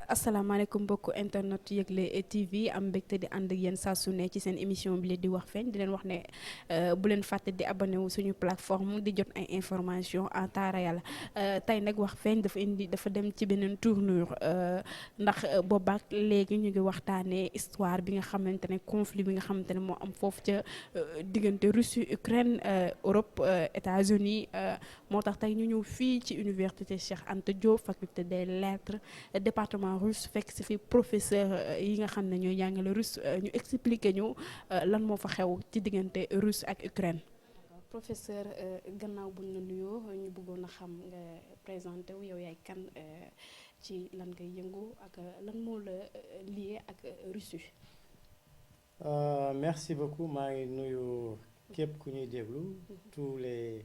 asalaamaaleykum mbokku internet Yegle TV am mbégte di ànd ak yéen saa su ne ci seen émission bi leen di wax feeñ di leen wax ne bu leen fàtte di abonné wu suñu plateforme di jot ay information en temps réel tey nag wax feeñ dafa dem ci beneen tournure ndax boobaak léegi ñu ngi waxtaanee histoire bi nga xamante ne conflit bi nga xamante ne moo am foofu ca diggante Russie Ukraine Europe États-Unis moo tax tey ñu ñëw fii ci université Cheikh Anta Diop faculté des lettres département russe fekk si fi professeur yi nga xam ne ñooy jàngale russe ñu expliquer ñu lan moo fa xew ci diggante russe ak Ukraine. professeur gannaaw buñ la nuyoo ñu bëggoon a xam nga présenté wu yow yaay kan ci lan ngay yëngu ak lan moo la lié ak Russie. Merci beaucoup maa ngi nuyu képp ku ñuy déglu tous les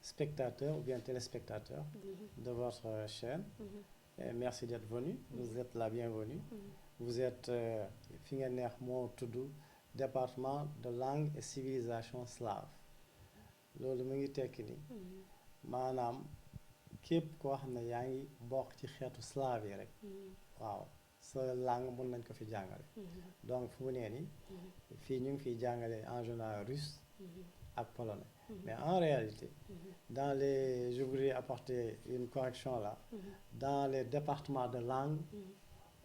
spectateurs ou bien téléspectateurs de votre chaîne. Et merci d'être venu. Vous êtes la bienvenue. Vous êtes fi nga neex moo tudd département de langue et civilisation slave loolu mu ngi tekki ni maanaam képp koo xam ne yaa ngi bokk ci xeetu slave yi rek waaw sa langue mën nañ ko fi jàngale donc fu mu nee ni fii ñu ngi fiy jàngale en général russe ak polonais mais en réalité dans les je voudrais apporter une correction là dans les départements de langue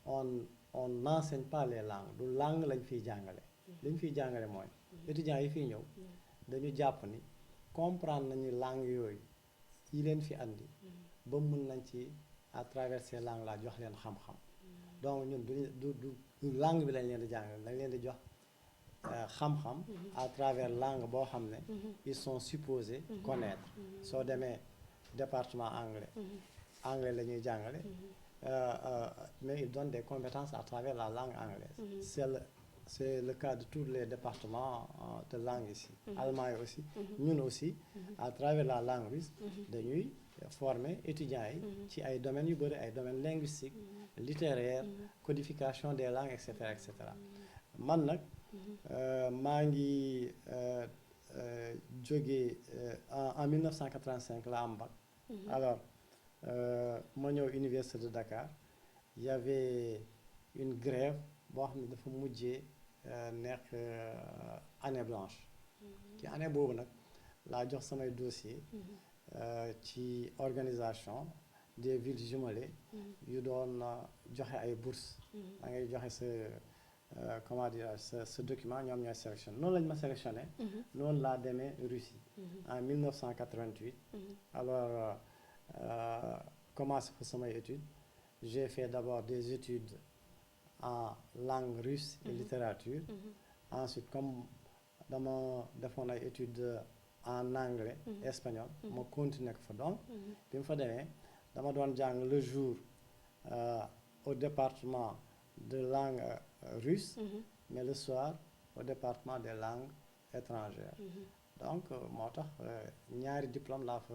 on n'enseigne pas les langues du langue lañ fiy jàngale li ñu fiy jàngale mooy étudiants yi fiy ñëw dañu jàpp ni comprendre nañu langue yooyu yi leen fi andi ba mun nañ ci à travers ces langues là jox leen xam-xam donc ñun du langue bi lañ leen di jàngale dañ leen di jox xam-xam à travers langue boo xam ne ils sont supposés connaître soo demee département anglais la ñuy jàngale mais ils donnent des compétences à travers la langue anglaise c'est le cas de tous les départements de langue ici allemand yi aussi ñun aussi à travers la langue russe dañuy former étudiants yi ci ay domaines yu bëri ay domaines linguistiques littéraires codification des langues et cetera man nag maa ngi jógee en 1985 la am bac alors ma ñëw université de Dakar il y avait une grève boo xam ne dafa mujjee nekk année blanche ci année boobu nag laa jox samay dossier ci organisation des villes jumelées yu doon joxe ay bourses da ngay joxe sa comment dire ce document ñoom ñooy sélectionné noonu lañu ma sélectionné noonu laa demee Russie en 1988 alors commencé fa samay études j'ai fait d'abord des études en langue russe et littérature ensuite comme dama defoon ay études en anglais espagnol ma continué ko fa donc bi mu fa demee dama doon jàng le jour au département de langue russe mais le soir au département des langues étrangères donc moo tax ñaari diplôme laa fa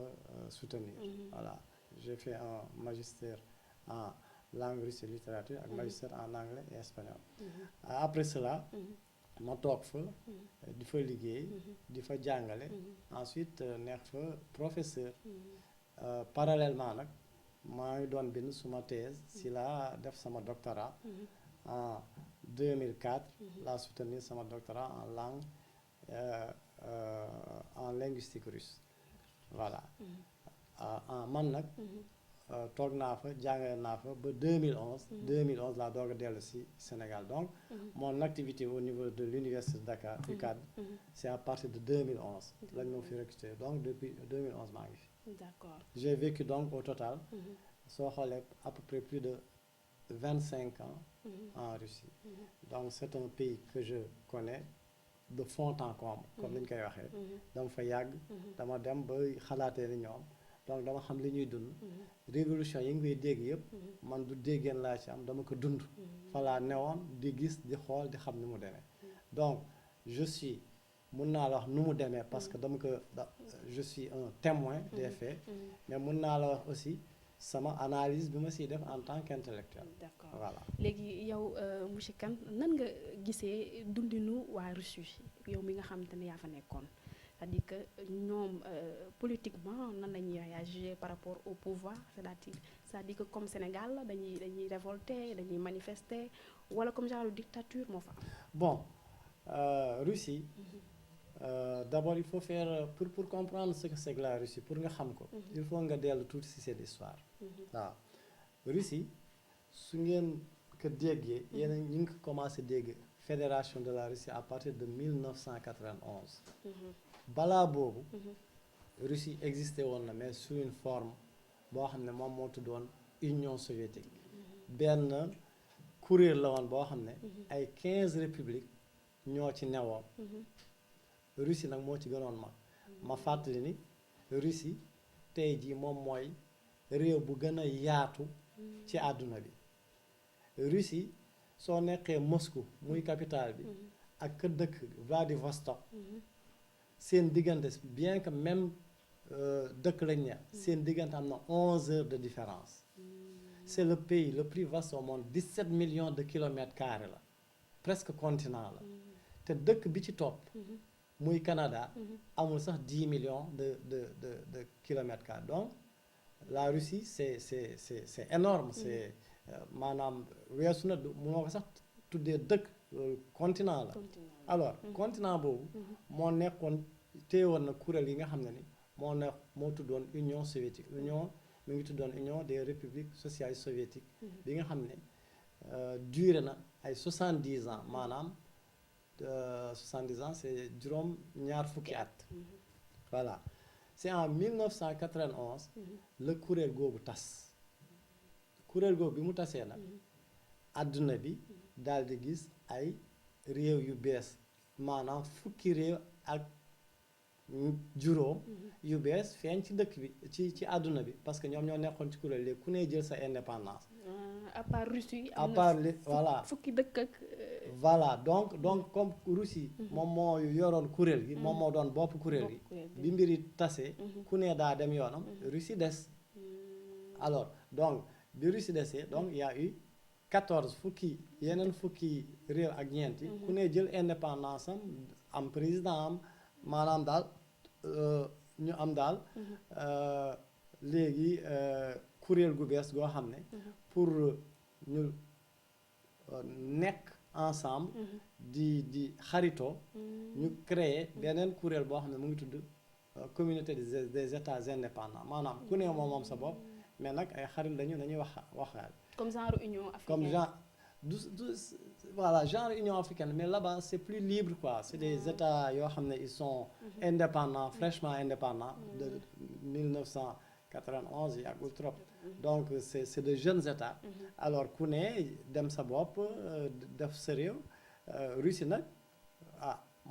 soutenir voilà j'ai fait un magistère en langue russe et littérature ak magistère en anglais et espagnol après cela ma toog fa di fa liggéey di fa jàngale ensuite nekk fa professeur parallèlement nag maa ngi doon bind suma thèse si la def sama doctorat en 2004 laa soutenir sama doctorat en langue en linguistique russe voilà man nag toog naa fa jàngale naa fa ba 2011 laa doog a dellu si Sénégal donc mon activité au niveau de l'université de Dakar UCAD c'est à partir de 2011 lañ ma fi recruté donc depuis 2011 maa ngi fi d'accord j'ai vécu donc au total soo xoolee à peu près plus de 25 ans en Russie donc c'est un pays que je connais de fond en comble comme ni ñu koy waxee dama fa yàgg dama dem ba xalaatee ni ñoom donc dama xam li ñuy dund révolution yi ngay dégg yëpp man du déggeen laa ci am dama ko dund fa laa newoon di gis di xool di xam ni mu demee donc je suis mun naa la wax nu mu demee parce que dama ko je suis un témoin des faits mais mun naa la wax aussi sama analyse bi ma siy def en tant qu'intellectuel d'accord voilà léegi yow monsieur Kane nan nga gisee dundinu waa Russie yow mi nga xamante ne yaa fa nekkoon c'est-à-dire que ñoom politiquement nan la ñuy réagir par rapport au pouvoir c'est-à-dire que comme Sénégal dañuy révolter dañuy manifester wala comme genre dictature moo fa am. Bon, Russie, d'abord il faut faire pour comprendre ce que c'est que la Russie pour nga xam ko. il faut nga dellu tuuti ci seen histoire. waaw Russie su ngeen ko déggee. yéen ñu ngi ko commencé dégg fédération de la Russie à partir de 1991. balaa boobu. Russie existé woon na mais sous une forme boo xam ne moom moo tuddoon Union soviétique. benn kuréel la woon boo xam ne. ay 15 républiques ñoo ci newoon. Russie nag moo ci gënoon mag. ma fàttali ni Russie tey jii moom mooy réew bu gën a yaatu ci àdduna bi. Russie soo nekkee Moscou muy capitale bi. ak ka dëkk Vladivostok. seen diggante bien que même dëkk lañ ne. seen diggante am na 11 heures de différence. c'est le pays le plus vaste au monde 17 millions de kilomètres carrés la presque continent la. te dëkk bi ci topp. muy Canada. amul sax 10 millions de kilomètres carrés donc la Russie c'est énorme c'est maanaam weesu na mënoo ko sax tuddee dëkk continent la. alors continent boobu. moo nekkoon téewoon na kuréel yi nga xam ne ni moo tuddoon Union soviétique mi ngi tuddoon Union des républiques socialistes soviétiques. bi nga xam ne duré na ay 70 ans maanaam. 70 ans c'est juróom ñaar fukki at. voilà c'est en 1991. la kuréel googu tas. kuréel googu bi mu tasee nag. àdduna bi daal di gis ay réew yu bees maanaam fukki réew ak juróom. yu bees feeñ ci dëkk bi ci àdduna bi parce que ñoom ñoo nekkoon ci kuréel léegi ku ne jël sa indépendance. à part Russie. à part voilà fukki dëkk ak. voilà donc comme Russie. moom moo yoroon kuréel gi. moom moo doon bopp kuréel gi. bi mbiri tasee. ku ne daa dem yoonam. Russie des. alors donc bi Russie desee donc y a eu 14 yeneen fukki réew ak ñeenti. ku ne jël indépendance am président am maanaam daal ñu am daal. léegi kuréel gu bees goo xam ne. pour ñu nekk ensemble. di xaritoo. ñu créer beneen kuréel boo xam ne mu ngi tudd communauté des états indépendants maanaam ku ne moom sa bopp mais nag ay xarit lañu dañuy waxaal. comme genre union africaine. comme genre voilà genre union africaine mais là-bas c'est plus libre quoi c'est des états yoo xam ne ils sont indépendants fraîchement indépendants de 1991 yàggul trop. donc c'est de jeunes états. alors ku ne dem sa bopp def sa réew. Russie nag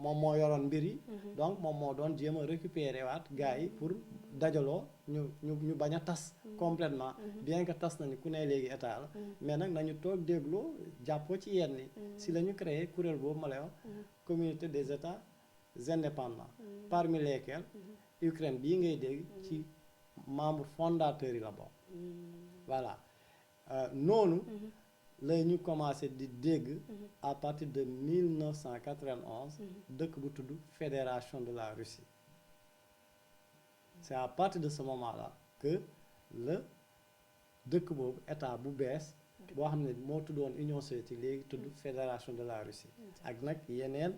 moom moo yoroon mbir yi. donc moom moo doon jéem a récupérer waat gars yi pour dajaloo ñu bañ a tas. complètement bien que tas nañu ku ne léegi état la. mais nag nañu toog dégloo jàppoo ci yenn yi. si la ñu créé kuréel boobu ma lay wax. communauté des états indépendants. parmi lesquels Ukraine bii ngay dégg ci membre fondateur yi la bokk. voilà noonu. la ñu commencé di dégg. à partir de 1991. dëkk bu tudd fédération de la Russie. c'est à partir de ce moment-là que la dëkk boobu état bu bees. boo xam ne moo tuddoon Union soviétique léegi tudd fédération de la Russie. ak nag yeneen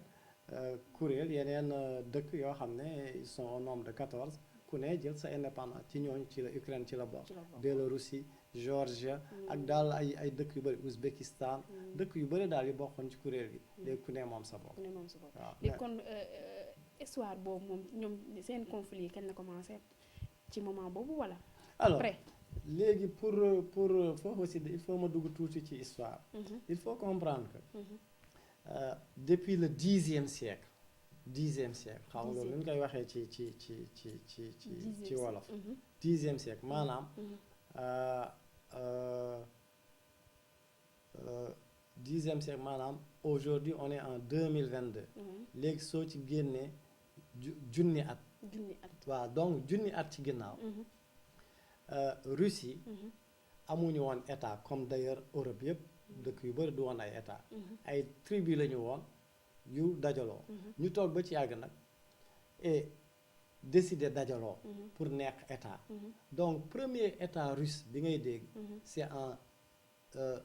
kuréel yeneen dëkk yoo xam ne ils sont au nombre de 14. ku ne jël sa indépendance ci ñooñu ci la Ukraine ci la bokk. Biélorussie Géorgie ak daal ay dëkk yu bëri Ouzbékistan. dëkk yu bëri daal yu bokkoon ci kuréel gi. léegi ku ne moom sa bopp. waaw léegi kon histoire boobu moom ñoom seen conflit kañ la commencé ci moment boobu wala. alors après léegi pour foofu aussi il faut ma dugg tuuti ci histoire. il faut comprendre que. depuis le 10e siècle. 10e siècle xaw nga lu ñu koy waxee ci wolof. 10e siècle maanaam. 10e siècle maanaam aujourd'hui on est en 2022. léegi soo ci génnee junni at. waaw donc junni at ci ginnaaw. Russie. amuñu woon état comme d'ailleurs Europe yëpp dëkk yu bari du woon ay état. ay tribu la ñu woon yu dajaloo. ñu toog ba ci yàgg nag et décider dajaloo pour nekk état donc premier état russe bi ngay dégg c'est euh,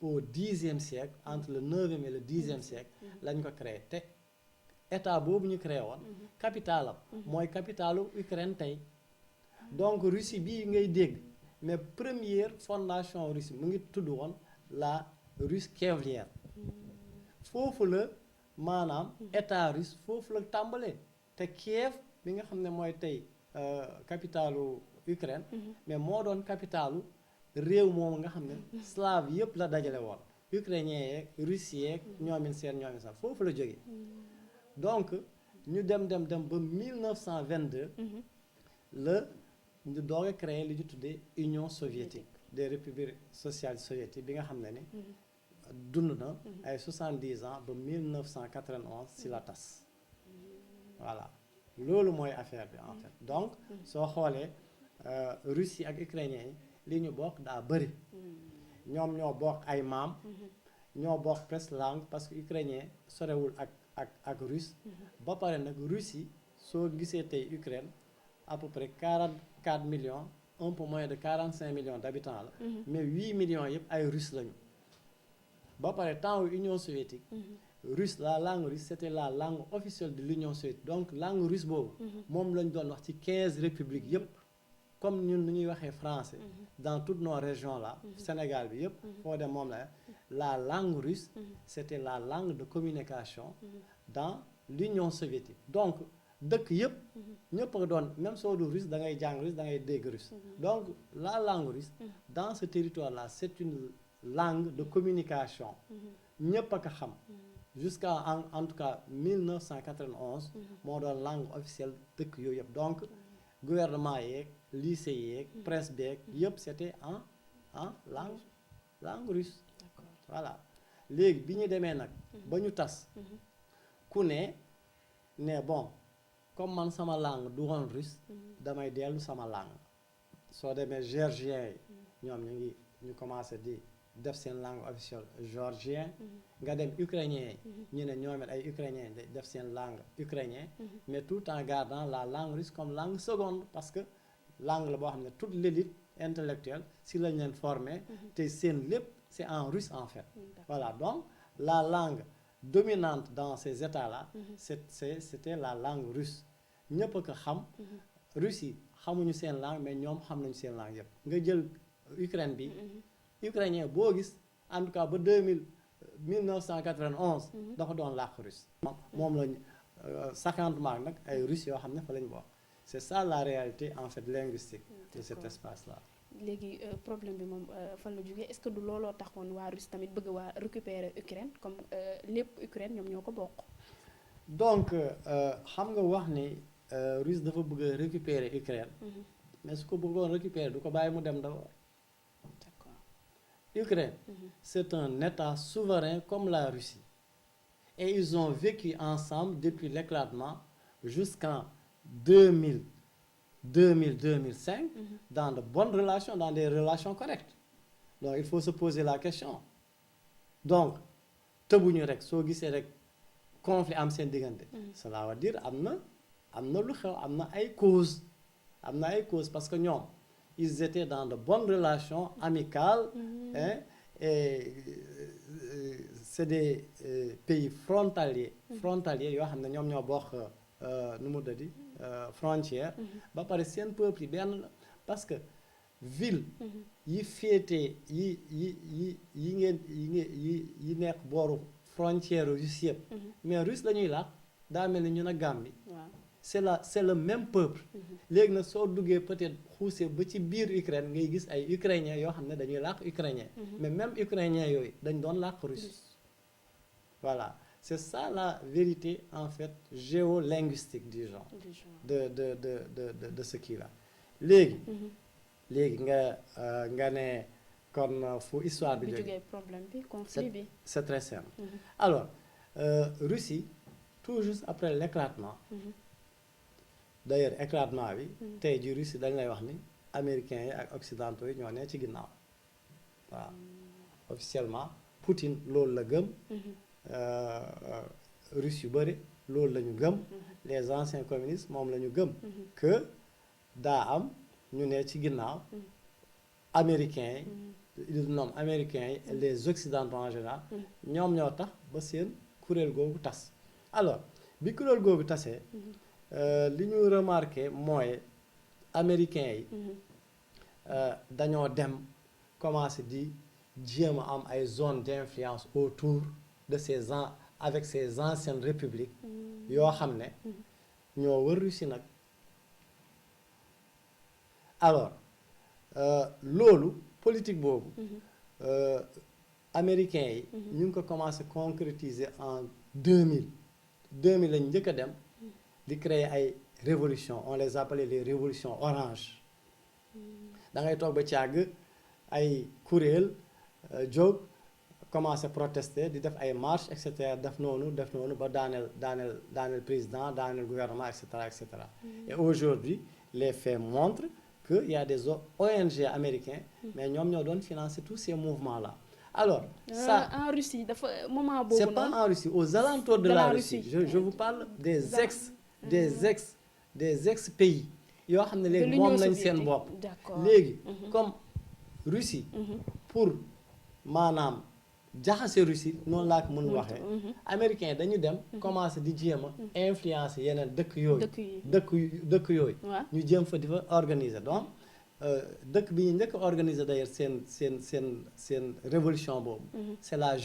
au 10e siècle entre le 9e et le 10e siècle lañ ko créé te état boobu ñu créé woon capitalam mooy capitalu Ukraine tey donc Russie bii ngay dégg mais première fondation Russie mu ngi tudd woon la Russe kievlienne foofu la maanaam état russe foofu la tàmbalee te Kiev bi nga xam ne mooy tey capitalu Ukraine mais moo doon capitalu réew moomu nga xam ne slave yëpp la dajale woon ukrainien yeeg russe yeeg ñoomin sax foofu la jógee donc ñu dem ba 1922 la ñu doog a créé li ñu tuddee Union soviétique des républiques socialistes soviétiques bi nga xam ne ni dund na ay 70 ans ba 1991 si la tas voilà loolu mooy affaire bi en fait donc soo xoolee Russie ak ukrainiens yi li ñu bokk daa bëri ñoom ñoo bokk ay maam ñoo bokk presque langue parce que ukrainien sorewul ak russe ba pare nag Russie soo gisee tey Ukraine à peu près 44 millions un peu moins de 45 millions d'habitants la mais 8 millions yëpp ay russe lañu ba pare temps Union soviétique russe la langue russe c'était la langue officielle de l'Union soviétique donc langue russe boobu moom lañ doon wax ci 15 républiques yëpp comme ñun nu ñuy waxee français dans toutes nos régions là Sénégal bi yëpp foo dem moom la langue russe c'était la langue de communication dans l'Union soviétique donc dëkk yëpp ñëpp a doon même soo du russe da ngay jàng russe da ngay dégg russe donc la langue russe dans ce territoire là c'est une langue de communication ñëpp a ko xam jusqu'à en tout cas 1991 moo doon langue officielle dëkk yooyu yëpp donc gouvernement yeeg lycée yeeg presse beeg yëpp c'était en langue russe voilà léegi bi ñu demee nag ba ñu tas ku ne bon comme man sama langue du woon russe damay dellu sama langue soo demee géorgien yi ñoom ñu commencé di def seen langue officielle géorgien nga dem ukrainien yi ñu ne ñoom it ay ukrainien def seen langue ukrainien mais tout en gardant la langue russe comme langue seconde parce que langue la boo xam ne toute l'élite intellectuelle si lañ leen formé te seen lépp c'est en russe en fait voilà donc la langue dominante dans ces états-là c'était la langue russe ñëpp a ko xam Russes yi xamuñu seen langue mais ñoom xam nañu seen langue yëpp nga jël Ukraine bi ukrainien boo gis en tout cas ba 1991 dafa doon làkk russe moom lañ cinquantement nag ay Russes yoo xam ne fa lañ bokk c'est ça la réalité en fait linguistique de cet espace-là léegi problème bi moom fan la jógee est-ce que du looloo taxoon waa Russie tamit bëgg waa récupérer Ukraine comme lépp Ukraine ñoom ñoo ko bokk donc xam nga wax ni Russie dafa bëgg a récupérer Ukraine mais su ko bëggoon récupérer du ko bàyyi mu dem d'abord d'accord Ukraine c'est un État souverain comme la Russie et ils ont vécu ensemble depuis l'éclatement jusqu'en 2005 dans de bonnes relations, dans des relations correctes. Donc il faut se poser la question. Donc tëbuñu rek soo gisee rek conflit am seen diggante. Cela veut dire am na lu xew am na ay causes parce que ñoom ils étaient dans de bonnes relations amicales et c'est des pays frontaliers yoo xam ne ñoom ñoo bokk nu mu dadi frontière ba pare seen peuple yi benn la parce que ville yi féete yi nekk booru frontière russe yëpp mais russe la ñuy làkk daa mel ni ñun a Gambie c'est le même peuple léegi nag soo duggee peut-être xuusee ba ci biir Ukraine ngay gis ay ukrainiens yoo xam ne dañuy làkk ukrainien mais même ukrainiens yooyu dañ doon làkk russe voilà c'est ça la vérité en fait géolinguistique disons de ce qui là léegi nga ne kon fu histoire bi jógee problème bi conflit bi c'est très simple alors Russie tout juste après l'éclatement d'ailleurs éclatement bi tey ji Russie dañ lay wax ni américains yi ak occidentaux yi ñoo ne ci ginnaaw waaw officiellement Poutine loolu la gëm Russes yu bëri loolu la ñu gëm les anciens communistes moom la ñu gëm que daa am ñu ne ci ginnaaw américains yi ils nomment américains yi les occidentaux en général ñoom ñoo tax ba seen kuréel googu tas alors bi kuréel googu tasee li ñu remarqué mooy américains yi dañoo dem commencé di jéem a am ay zones d'influence autour de ces avec ces anciennes républiques yoo xam ne ñoo wër Russie nag alors loolu politique boobu américains yi ñu ngi ko commencé concrétiser en 2000 lañ njëkk a dem di créer ay révolutions on les appelait les révolutions orange da ngay toog ba ci àgg ay kuréel jóg commencé protester di def ay marches et cetera def noonu ba daaneel président daaneel gouvernement et cetera et aujourd'hui les faits montrent que y a des ONG américains mais ñoom ñoo doon financer tous ces mouvements là alors ça en Russie dafa moment boobu c'est pas en Russie aux alentours de la Russie je vous parle des ex pays yoo xam ne léegi moom lañ seen bopp léegi comme Russie pour maanaam jaxase Russie noonu laa ko mën waxee américains dañu dem commencé di jéem a influencer yeneen dëkk yooyu ñu jéem fa di fa organiser donc dëkk bi ñu njëkk a organiser d'ailleurs seen révolution boobu c'est la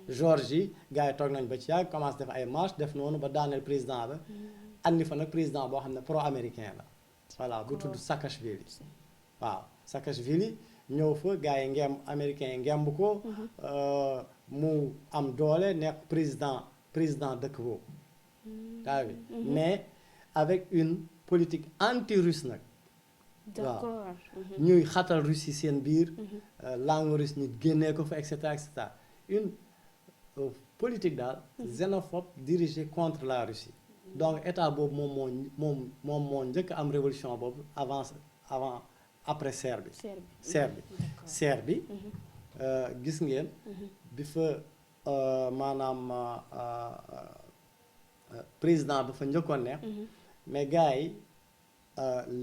Géorgie gars yi toog nañ ba ci yàgg commencé def ay marche def noonu ba daaneel président ba andi fa nag président boo xam ne pro-américain la voilà bu tudd Saakashvili waaw Saakashvili ñëw fa gars yi américains yi ngemb ko mu am doole nekk président dëkk boobu daa bi mais avec une politique anti-russe nag d'accord ñuy xatal Russie seen biir langue russe ñu génnee ko fa et cetera une politique daal xénophobe dirigée contre la Russie donc état boobu moom moo njëkk am révolution boobu avant après Serbie gis ngeen bi fa maanaam président ba fa njëkkoon neex mais gars yi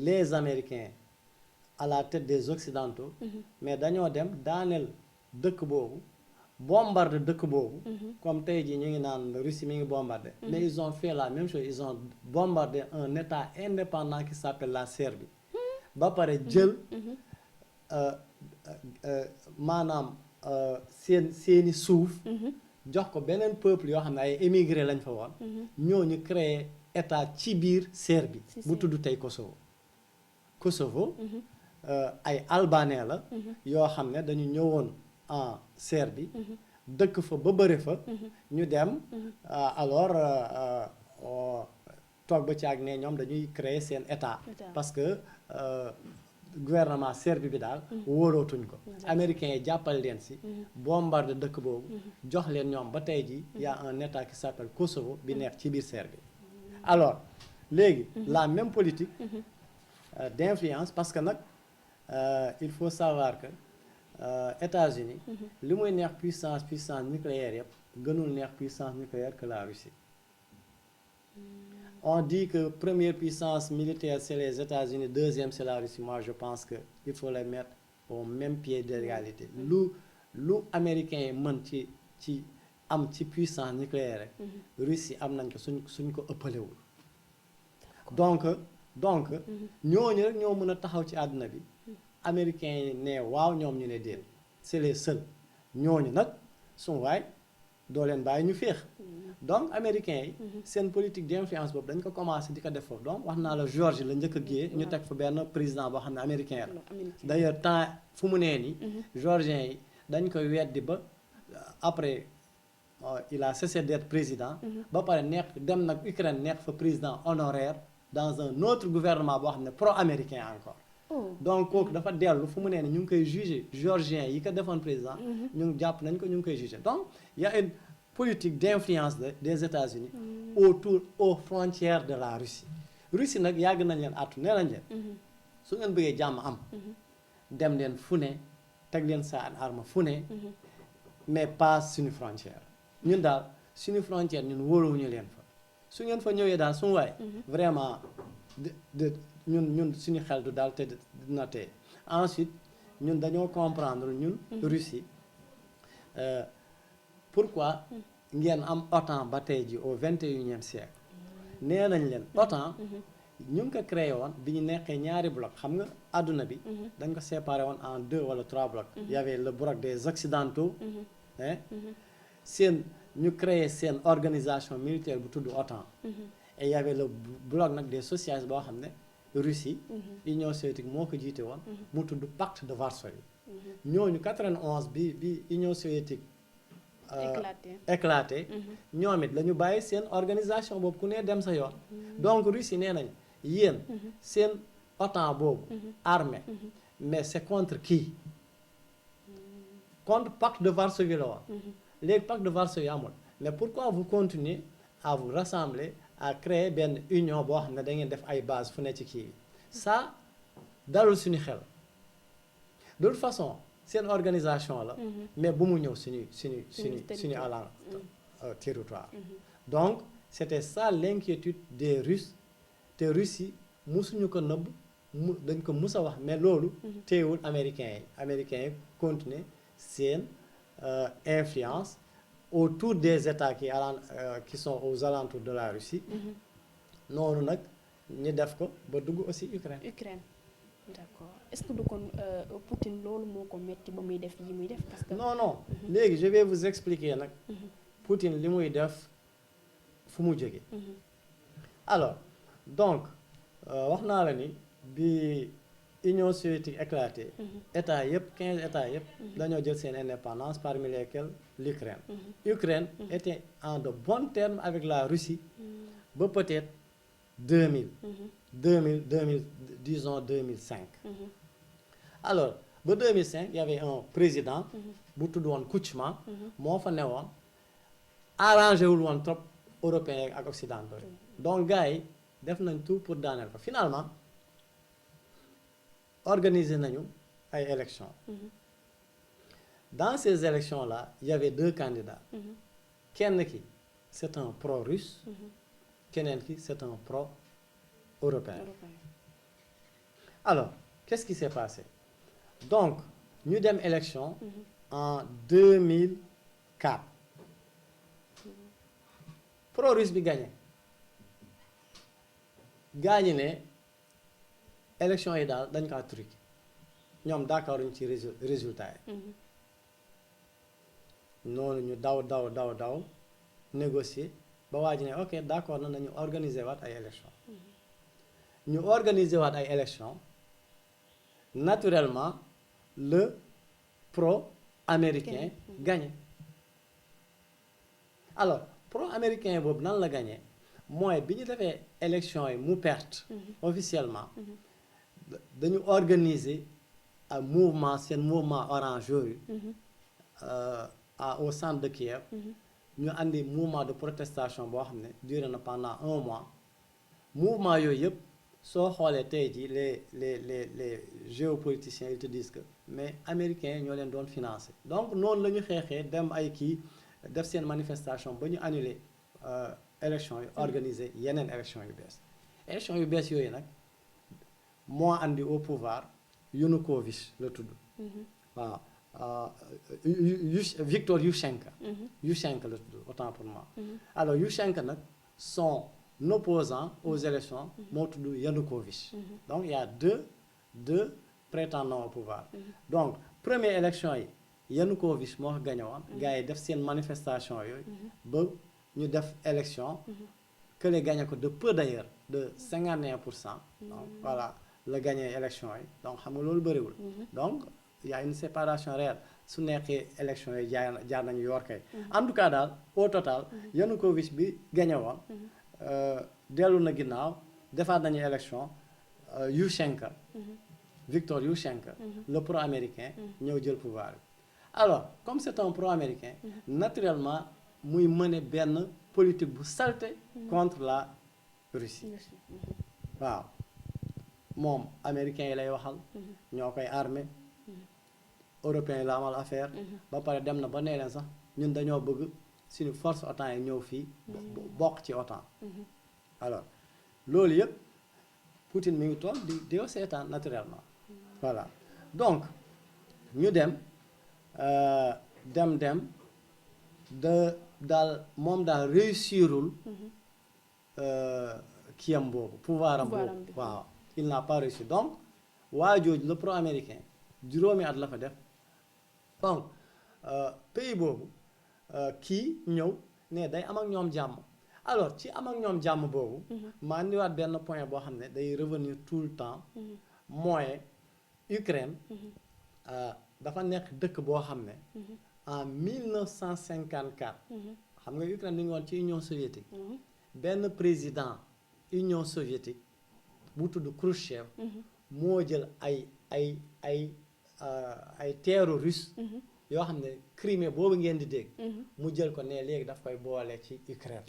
les Américains à la tête des Occidentaux mais dañoo dem daaneel dëkk boobu bombardé dëkk boobu comme tey jii ñu ngi naan Russie mi ngi bombardé mais ils ont fait la même chose ils ont bombardé un état indépendant qui s'appelle la Serbie ba pare jël maanaam seeni suuf jox ko beneen peuple yoo xam ne ay émigré lañ fa woon ñooñu créé état ci biir Serbie bu tudd tey Kosovo ay albanais la yoo xam ne dañu ñëwoon en Serbie dëkk fa ba bëre fa ñu dem alors toog ba ci ak ne ñoom dañuy créer seen état parce que gouvernement Serbie bi daal wóolootuñ ko américains yi jàppal leen si bombardé dëkk boobu jox leen ñoom ba tey ji y a un état qui s'appelle Kosovo bi nekk ci biir Serbie alors léegi la même politique d'influence parce que nag il faut savoir que États-Unis li muy neex puissance nucléaire yëpp gënul neex puissance nucléaire que la Russie on dit que première puissance militaire c'est les États-Unis deuxième c'est la Russie moi je pense que il faut les mettre au même pied d'égalité lu américains yi mën ci ci puissance nucléaire rek Russie am nañ ko suñ ko ëppalewul donc ñooñu rek ñoo mën a taxaw ci àdduna bi américains yi ne waaw ñoom ñu ne déet c'est les seuls ñooñu nag suñu waay doo leen bàyyi ñu féex donc américains yi seen politique d'influence boobu dañ ko commencé di ko def foofu donc wax naa la Georgie la njëkk a giyee ñu teg fa benn président boo xam ne américain la d'ailleurs temps fu mu nee nii georgiens yi dañ koy weddi ba après il a cessé d'être président ba pare nekk dem nag Ukraine nekk fa président honoraire dans un autre gouvernement boo xam ne pro-américain encore donc kooku dafa dellu fu mu nee ni ñu ngi koy juger géorgien yi ko defoon président ñu ngi jàpp nañ ko ñu ngi koy juger donc il y a une politique d'influence des États-Unis autour aux frontières de la Russie nag yàgg nañ leen àttu nee nañ leen su ngeen bëggee jàmm am dem leen fu ne teg leen seen arme fu ne mais pas suñu frontière ñun daal suñu frontière ñun wóoluwuñu leen fa su ngeen fa ñëwee daal suñu waay vraiment de ñun suñu xel du daal te dina tey ensuite ñun dañoo comprendre ñun Russie pourquoi ngeen am OTAN ba tey ji au 21e siècle nee nañ leen OTAN ñu ngi ko créé woon bi ñu nekkee ñaari bloc xam nga àdduna bi dañ ko séparé woon en 2 wala 3 blocs y avait le bloc des occidentaux hein seen ñu créé seen organisation militaire bu tudd OTAN et y avait le bloc nag des socialistes boo xam ne Russie Union soviétique moo ko jiite woon mu tudd pacte de Varsovie ñooñu 91 bi Union soviétique éclaté ñoom it la ñu bàyyi seen organisation boobu ku ne dem sa yoon donc Russie nee nañ yéen seen OTAN boobu armée mais c'est contre qui contre pacte de Varsovie la woon léegi pacte de Varsovie amul mais pourquoi vous continuez à vous rassembler à créer benn union boo xam ne da ngeen def ay base fu ne ci kii bi ça dalul suñu xel de toute façon seen organisation la mais bu mu ñëw suñu alan territoire donc c'était ça l'inquiétude des Russes te Russie musuñu ko nëbb dañ ko mus a wax mais loolu teewul américains yi continuer seen influence autour des États qui sont aux alentours de la Russie noonu nag ñu def ko ba dugg aussi Ukraine. D'accord est-ce que du kon Poutine loolu moo ko metti ba muy def yi muy def parce que non léegi je vais vous expliquer nag Poutine li muy def fu mu jóge alors donc wax naa la ni bi Union soviétique éclaté état yëpp 15 états yëpp dañoo jël seen indépendance parmi lesquels l'Ukraine Ukraine était en de bons termes avec la Russie ba peut-être 2000 disons 2005 alors ba 2005 il y avait un président bu tudd woon Kuchma moo fa newoon arrangé wul woon trop européens ak occidentaux donc gars yi def nañ tout pour daaneel ko finalement organiser nañu ay élections dans ces élections là il y avait 2 candidats kenn ki c'est un pro-russe keneen ki c'est un pro-européen alors qu'est-ce qui s'est passé donc ñu dem élection en 2004 pro-russe bi gagné ne élection yi daal dañ kaa truqué ñoom d'accord ñu ci résultat yi noonu ñu daw négocier ba waa ji ne ok d'accord na nañu organiser waat ay élection ñu organiser waat ay élection naturellement le pro-américain gagné alors pro-américain boobu nan la gagné mooy bi ñu defee élection yi mu perte officiellement dañu organiser un mouvement seen mouvement orange yooyu au centre de Kiev ñu andi mouvement de protestation boo xam ne duré na pendant 1 mois mouvement yooyu yëpp soo xoolee tey jii les géopoliticiens ils te disent que mais américains ñoo leen doon financer donc noonu la ñu xeexee dem ay kii def seen manifestation ba ñu annuler élection yi organiser yeneen élection yu bees yooyu nag moo andi au pouvoir Yanukovych la tudd waaw Viktor Yushchenko la tudd autant pour moi alors Yushchenko nag son opposant aux élections moo tudd Yanukovych donc il y a deux prétendants au pouvoir donc première élection yi Yanukovych moo ko gagné woon gars yi def seen manifestation yooyu ba ñu def élection que les gagné ko de peu d'ailleurs de 51%. Donc voilà la gagné élection yi donc xam nga loolu bëriwul donc il y a une séparation réelle su nekkee élection yi jaar nañu yor kay en tout cas daal au total Yanukovych bi gagné woon dellu na ginnaaw defaat nañu élection Yushchenko Viktor Yushchenko le pro-américain ñëw jël pouvoir bi alors comme c'est un pro-américain naturellement muy mener benn politique bu salté contre la Russie waaw moom américain yi lay waxal ñoo koy armé européen yi la amal affaire ba pare dem na ba nee leen sax ñun dañoo bëgg suñu force OTAN yi ñëw fii bokk ci OTAN alors loolu yëpp Poutine mi ngi toog di ko seetaan naturellement voilà donc ñu dem daal moom daal réussirul kiyam boobu pouvoir am boobu waaw il n'a pas réussi donc waa jooju le pro-américain juróomi at la fa def donc pays boobu kii ñëw ne day am ak ñoom jàmm alors ci am ak ñoom jàmm boobu ma andiwaat benn point boo xam ne day revenir tout le temps mooy Ukraine dafa nekk dëkk boo xam ne en 1954 xam nga Ukraine mi ngi woon ci Union soviétique benn président Union soviétique bu tudd Khrouchtchev moo jël ay teeru russe yoo xam ne Crimée boobu ngeen di dégg mu jël ko ne léegi daf koy boole ci Ukraine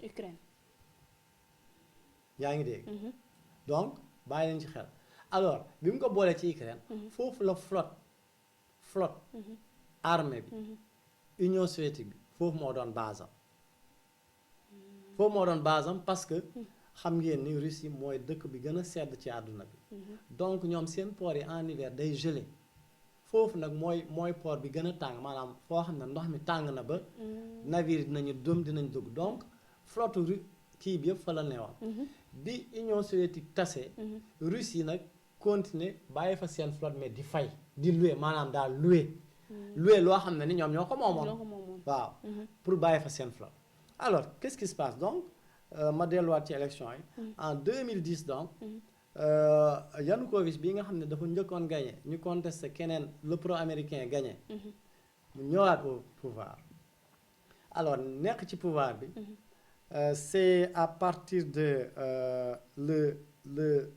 yaa ngi dégg donc bàyyi leen ci xel alors bi mu ko boolee ci Ukraine foofu la flotte armée bi Union soviétique bi foofu moo doon base am parce que xam ngeen ni Russie mooy dëkk bi gën a sedd ci àdduna bi donc ñoom seen port yi en hiver day gelé foofu nag mooy port bi gën a tàng maanaam foo xam ne ndox mi tàng na ba navire dinañ dugg donc flotte kii bi yëpp fa la newoon bi Union soviétique tasee Russie yi nag continuer bàyyi fa seen flotte mais di louer maanaam daal louer loo xam ne ni ñoom ñoo ko moomoon waaw pour bàyyi fa seen flotte alors qu'est-ce qui se passe donc ma delluwaat ci élection yi en 2010 donc Yanukovych bi nga xam ne dafa njëkkoon gagné ñu contesté keneen le pro-américain gagné mu ñëwaat au pouvoir alors nekk ci pouvoir bi c'est à partir de le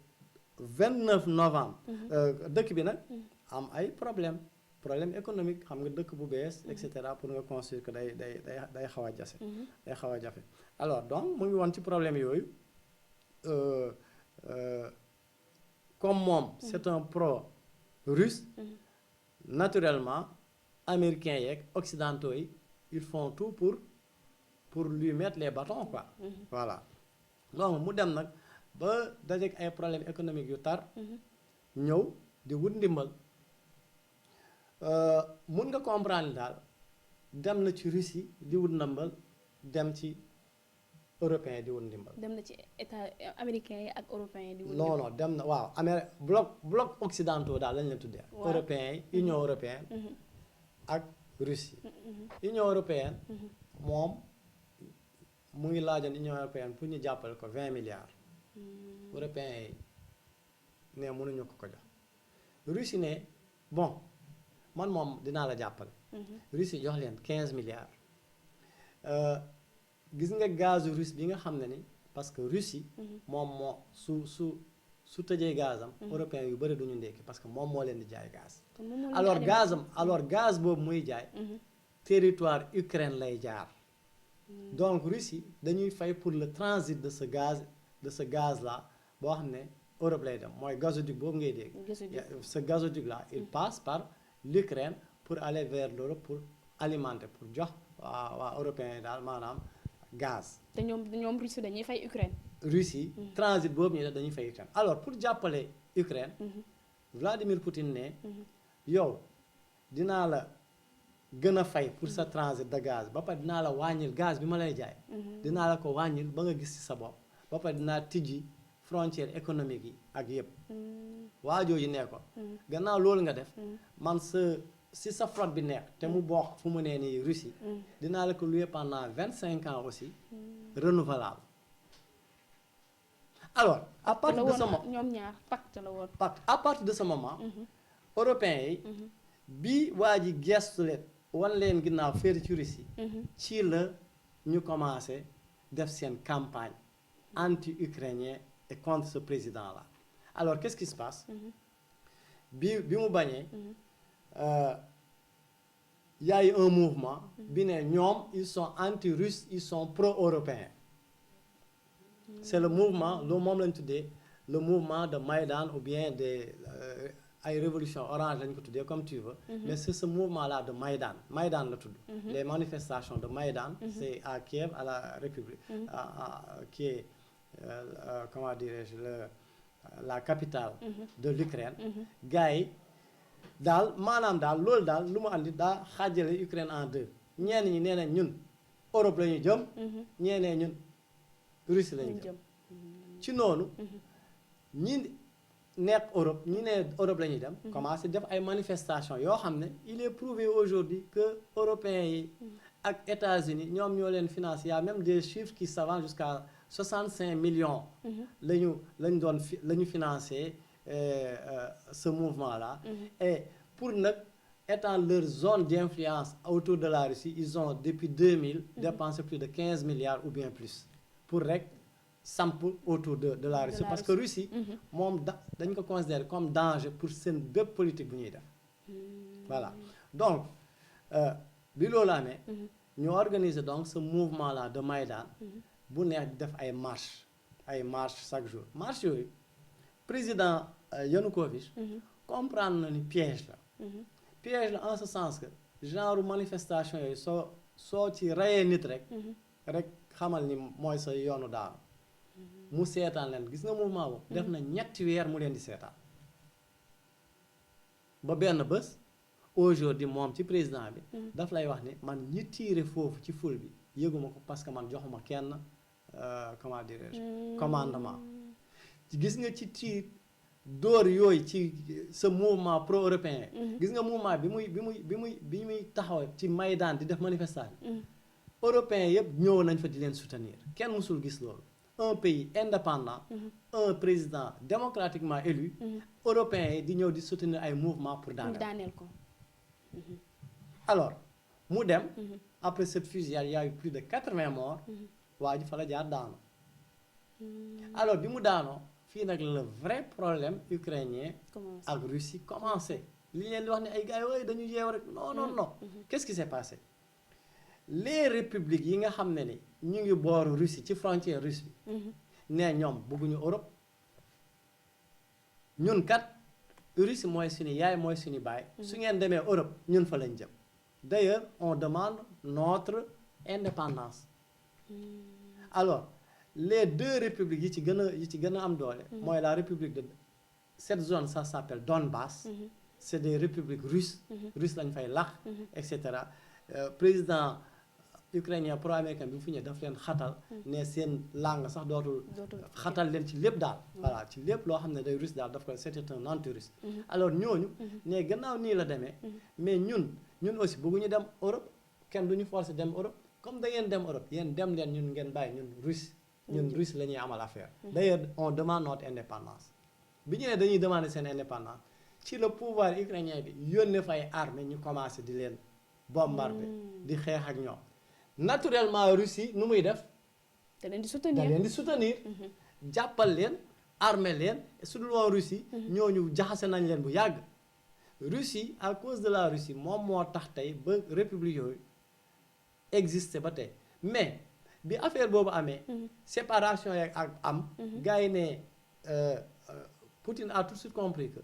29 novembre dëkk bi nag am ay problème économique xam nga dëkk bu bees et cetera pour nga construire que day xaw a jafe alors donc mu ngi woon ci problème yooyu comme moom c'est un pro-russe naturellement américains yeeg occidentaux yi ils font tout pour lui mettre les bâtons quoi voilà donc mu dem nag ba dajeek ay problèmes économiques yu tar ñëw di wut ndimbal mun nga comprendre daal dem na ci Russie di wut ndimbal dem ci européen di wut ndimbal. dem na ci état américain yi ak européen yi di wut non dem na waaw bloc occidentaux daal lañ leen tuddee. européens yi Union européenne. ak Russie. Union européenne. moom mu ngi laajoon Union européenne pour ñu jàppale ko 20 milliards. européens yi ne mënuñu ko jox. Russie ne bon. man moom dinaa la jàppale. Russie jox leen 15 milliards. gis nga gazu russe bi nga xam ne ni parce que Russie. moom moo su tëjee gazam. européens yu bëri duñu ndékki parce que moom moo leen di jaay gaz. alors gaz boobu muy jaay. territoire Ukraine lay jaar. donc Russie dañuy fay pour le transit de ce gaz là boo xam ne Europe lay dem mooy gazoduc boobu ngay dégg. ce gazoduc là il passe par. l'Ukraine pour aller vers l'Europe pour alimenter pour jox waa européens yi daal maanaam gaz. te ñoom Russie dañuy fay Ukraine. Russie transit boobu ñu def dañuy fay Ukraine alors pour jàppale Ukraine. Vladimir Poutine ne. yow dinaa la gën a fay pour sa transit de gaz ba pare dinaa la wàññil gaz bi ma lay jaay. dinaa la ko wàññil ba nga gis ci sa bopp ba pare dinaa tijji frontière économique yi ak yëpp. waa jooju ne ko. gannaaw loolu nga def. man si sa flotte bi nekk te mu bokk fu mu nee nii Russie. dinaa la ko louer pendant 25 ans aussi. renouvelable. alors à partir de ce moment ñoom ñaar pacte la woon. pacte à partir de ce moment. européens yi. bi waa ji gestu leen wan leen ginnaaw féeri ci Russie. ci la ñu commencé def seen campagne anti-ukrainien et contre ce président-là. alors qu'est-ce qui se passe. bi mu bañee. y a eu un mouvement. bi ne ñoom ils sont anti-russes ils sont pro-européens. c'est le mouvement moom lañ tuddee le mouvement de Maïdan ou bien des ay révolution orange lañ ko tuddee comme tu veux. Mais c'est ce mouvement là de Maïdan Maïdan la tudd. Les manifestations de Maïdan. C'est à Kiev à la République. Qui est comment dirais-je la capitale. de l'Ukraine. gars yi daal maanaam daal loolu daal lu mu andi daa xaajale Ukraine en deux ñenn ñi nee nañ ñun Europe la ñu jëm. ñeneen ñun Russie la ñu jëm. ci noonu. ñi nekk Europe ñi ne Europe la ñuy dem. commencé def ay manifestations yoo xam ne il est prouvé aujourd'hui que européens yi ak États-Unis ñoom ñoo leen financé y a même des chiffres qui s'avancent jusqu'à 65 millions. la ñu financé ce mouvement là. Et pour nag étant leur zone d'influence autour de la Russie ils ont depuis 2000 dépensé plus de 15 milliards ou bien plus pour rek samp autour de la Russie parce que Russie moom dañ ko considérer comme danger pour seen bépp politique bu ñuy def. Voilà donc bi loolu amee ñu organiser donc ce mouvement là de Maïdan bu neex def ay marche chaque jour marche yooyu président Yanukovych comprendre na ni piège la en ce sens que genre manifestation yooyu soo ci rayee nit rek xamal ni mooy sa yoonu daanu mu seetaan leen gis nga mouvement boobu def na ñetti weer mu leen di seetaan ba benn bés aujourd'hui moom ci président bi daf lay wax ni man ñi tiire foofu ci foule bi yëguma ko parce que man joxuma kenn comment dirais-je commandement gis nga ci tiir dóor yooyu ci ce mouvement pro-européen gis nga mouvement bi muy taxaw ci Maïdan di def manifestation européens yëpp ñëw nañ fa di leen soutenir kenn mësul gis loolu un pays indépendant un président démocratiquement élu européens yi di ñëw di soutenir ay mouvement pour daaneel ko alors mu dem après cette fusillade il y a eu plus de 80 morts waa ji fa la jaar daanu alors bi mu daanoo fii nag le vrai problème ukrainien ak Russie commencé li leen di wax ne ay gars yooyu dañu yeew rek non qu'est-ce qui s'est passé les républiques yi nga xam ne ni ñu ngi booru Russie ci frontière russe bi ne ñoom bëgguñu Europe ñun kat Russie mooy suñu yaay mooy suñu baay su ngeen demee Europe ñun fa lañ jëm d'ailleurs on demande notre indépendance alors les deux républiques yi ci gën a am doole mooy la république de cette zone ça s'appelle Donbass c'est des républiques russes lañ fay lax et cetera président ukrainien pro-américain bi mu fi ñëwee daf leen xatal ne seen langue sax dootul xatal leen ci lépp daal voilà ci lépp loo xam ne day russe daal daf ko c'était un anti-russe alors ñooñu ne gannaaw nii la demee mais ñun aussi bëgguñu dem Europe kenn duñu forcer dem Europe comme da ngeen dem Europe yéen dem leen ñun ngeen bàyyi ñun russe la ñuy amal affaire d'ailleurs on demande notre indépendance bi ñu ne dañuy demander seen indépendance ci le pouvoir ukrainien bi yónnee fa ay armée ñu commencé di leen bombarder di xeex ak ñoom naturellement Russie nu muy def da leen di soutenir jàppal leen armé leen su dul woon Russie ñooñu jaxase nañ leen bu yàgg Russie à cause de la Russie moom moo tax tey ba république yooyu existé ba tey mais bi affaire boobu amee séparation yeeg ak am gars yi ne Poutine a tout de suite compris que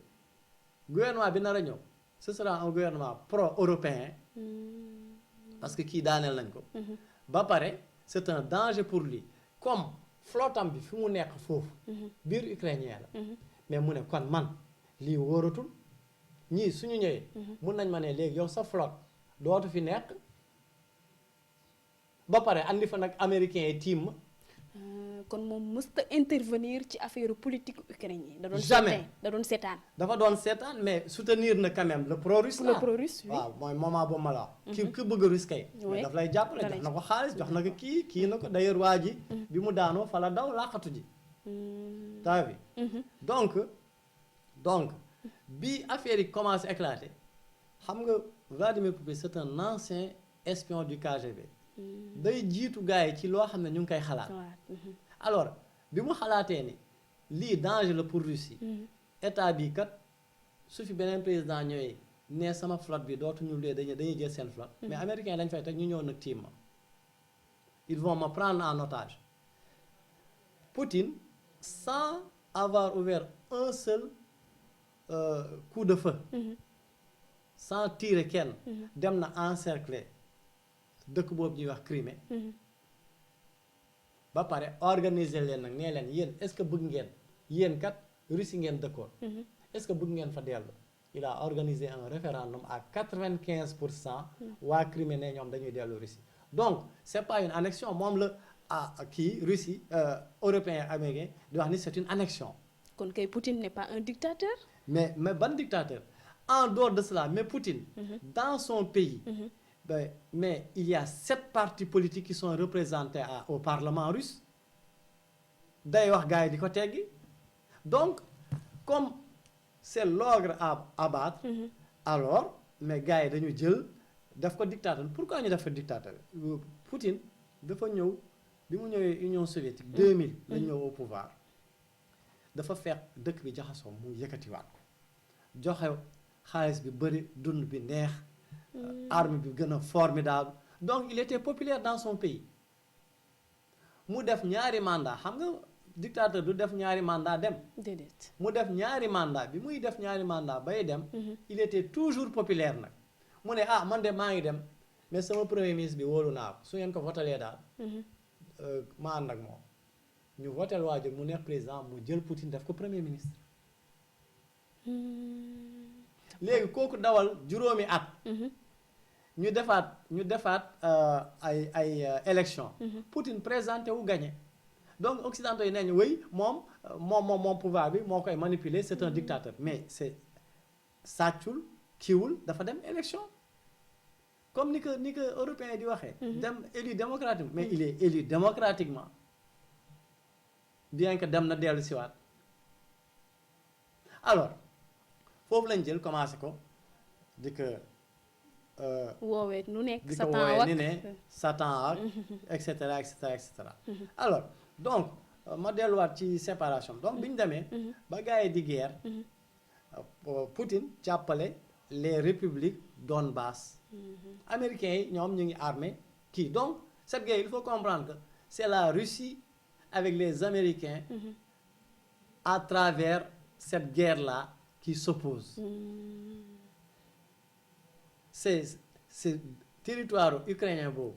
gouvernement bi nar a ñëw ce sera un gouvernement pro-européen parce que kii daaneel nañ ko ba pare c'est un danger pour lui comme flottam bi fi mu nekk foofu biir ukrainien la mais mu ne kon man lii wóoratul ñii suñu ñëwee mun nañ ma ne léegi yow sa flotte dootu fi nekk ba pare andi fa nag américains yi tiim ma kon moom mësta intervenir ci affaire politique ukrainien da doon seetaan dafa doon seetaan mais soutenir na quand même le pro-russe le pro-russe waaw mooy moment boobu ma la ki bëgg a russe kay mais daf lay jàppale jox na ko xaalis jox na ko kii na ko d'ailleurs waa ji bi mu daanoo fa la daw laqatu ji t'as vu donc bi affaire yi commencé éclater xam nga Vladimir Poutine c'est un ancien espion du KGB day jiitu gars yi ci loo xam ne ñu ngi koy xalaat alors bi mu xalaatee ni lii danger la pour Russie état bi kat su fi beneen président ñëwee ne sama flotte bi dootuñu lee dañuy jël seen flotte mais américains lañ fay teg ñu ñëw nag tiim ma ils vont me prendre en otage Poutine sans avoir ouvert un seul coup de feu sans tirer kenn dem na encercler dëkk boobu ñuy wax Crimée ba pare organiser leen nag nee leen yéen est-ce que bëgg ngeen yéen kat Russie ngeen dëkkoon est-ce que bëgg ngeen fa dellu il a organisé un référendum à 95% waa Crimée ne ñoom dañuy dellu Russie donc c'est pas une annexion moom la kii Russie européen américain di wax ni c'est une annexion. kon kay Poutine n'est pas un dictateur. mais ban dictateur en dehors de cela mais Poutine dans son pays mais il y a 7 partis politiques qui sont représentés au Parlement russe day wax gars yi di ko teggi donc comme c'est l'ogre à abattre alors mais gars yi dañu jël def ko dictateur pourquoi ñu def ko dictateur Poutine dafa ñëw bi mu ñëwee Union soviétique 2000 la ñëw au pouvoir dafa fekk dëkk bi jaxasoo mu yëkkatiwaat ko joxe xaalis bi bëri dund bi neex arme bi gën a formidable donc il était populaire dans son pays mu def ñaari mandat xam nga dictateur du def ñaari mandat dem déedéet mu def ñaari mandat bi muy def ñaari mandat bay dem il était toujours populaire nag mu ne man de maa ngi dem mais sama premier ministre bi wóolu naa ko su ngeen ko votalee daal ma ànd ak moom ñu votel waajur mu nekk président mu jël Poutine def ko premier ministre léegi kooku dawal juróomi at ñu defaat ay élection Poutine présenté wu gagné donc occidentaux yi nañu wéy moom pouvoir bi moo koy manipuler c'est un dictateur mais c'est sàccul kiiwul dafa dem élection comme ni que européen di waxee dem élu démocratiquement mais il est élu démocratiquement bien que dem na dellu siwaat alors foofu lañ jël commencé ko di ko woowee nu nekk di ko woowee ni ne Satan ak et cetera et cetera et cetera alors donc ma delluwaat ci séparation donc bi ñu demee ba gars yi di guerre Poutine jàppale les républiques Donbass américains yi ñoom ñu ngi armé kii donc cette guerre il faut comprendre que c'est la Russie avec les Américains à travers cette guerre-là qui s'oppose c'est territoire ukrainien boobu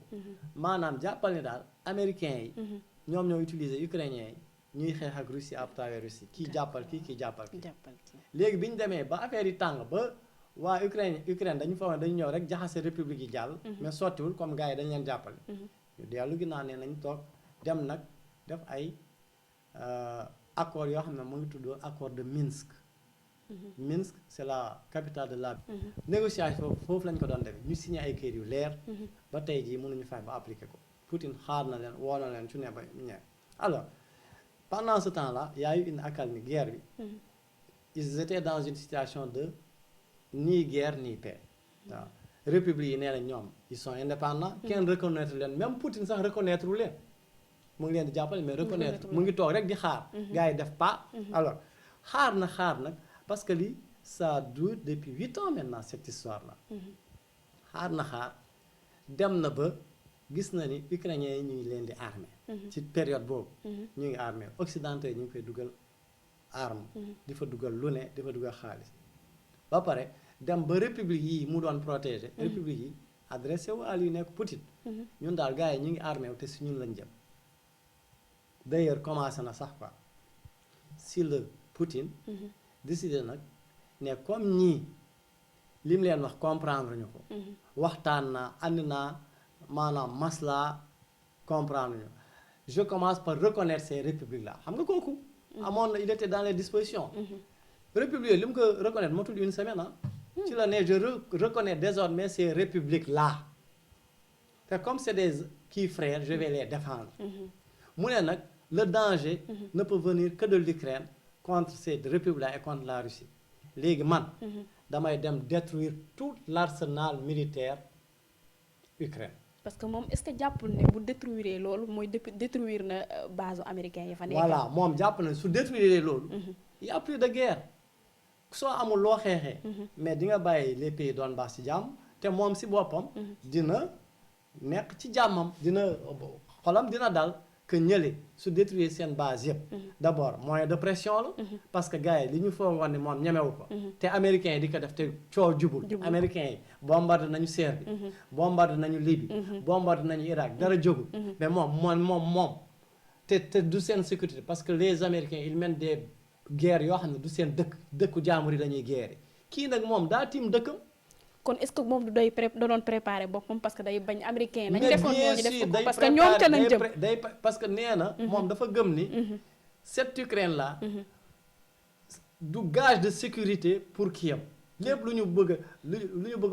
maanaam jàppal ni daal américains yi ñoom ñoo utiliser ukrainiens yi ñuy xeex ak Russie à travers Russie kii jàppal kii jàppal kii léegi bi ñu demee ba affaire yi tàng ba waa Ukraine dañu fa dañu ñëw rek jaxase république yi jàll mais sottiwul comme gars yi dañu leen jàppale ñu dellu ginnaaw ne nañ toog dem nag def ay accords yoo xam ne mu ngi tuddoo accord de Minsk Minsk c'est la capitale de la négociation foofu lañ ko doon defee ñu signé ay kayit yu leer ba tey jii mënuñu fexe ba appliquer ko Poutine xaar na leen woo na leen su ne ba ñeer alors pendant ce temps-là il y a eu une accalmie guerre bi ils étaient dans une situation de ni guerre ni paix waaw république yi nee na ñoom ils sont indépendants kenn reconnaître leen même Poutine sax reconnaître wu leen mu ngi leen di jàppale mais reconnaître mu ngi toog rek di xaar gars yi def pas alors xaar nag parce que lii ça dure depuis 8 ans maintenant cette histoire-là xaar dem na ba gis na ni ukrainiens yi ñu ngi leen di armé ci période boobu ñu ngi armé occidentaux yi ñu ngi koy dugal arme di fa dugal lu ne di fa dugal xaalis ba pare dem ba république yi mu doon protéger république yi adressé wu à yu nekk Poutine ñun daal gars yi ñu ngi armé wu te si ñun lañ jëm d'ailleurs commencé na sax quoi si le Poutine décidé nag ne comme ñii li mu leen wax comprendre ñu ko waxtaan naa andi naa maanaam masla comprendre ñu je commence par reconnaître ces républiques là xam nga kooku amoon na il était dans les dispositions république yooyu li mu ko reconnaître matul une semaine ci la ne je reconnais désormais ces républiques là te comme c'est des kii frères je vais les défendre mu ne nag le danger ne peut venir que de l'Ukraine contre ces républiques-là et contre la Russie léegi man damay dem détruire tout l'arsenal militaire ukrainien parce que moom est-ce que jàppul ne bu détruire loolu mooy détruire na base américain yi fa nekk voilà moom jàpp na su détruire loolu il y a plus de guerre soo amul loo xeexee mais di nga bàyyi les pays Donbass ci jàmm te moom si boppam dina nekk ci jàmmam dina xolam dina dal que ñële su détruire seen base yëpp. d'abord moyen de pression la. parce que gars yi li ñu foogoon ne moom ñemewu ko. te américains yi di ko def te coow jubul. américains yi bombardé nañu Serbie. bombardé nañu Libye. bombardé nañu Irak dara jógul. mais moom te du seen sécurité parce que les américains ils mènent des guerres yoo xam ne du seen dëkku jaamur yi dañuy guerre kii nag moom daa tiim dëkkam. kon est-ce que moom da doon préparer boppam parce que day bañ américain nañu defoon mais ñu def ko day parce que ñoom ca nañ jëm parce que nee na moom dafa gëm ni cette Ukraine là du gage de sécurité pour kiyam lépp lu ñu bëgg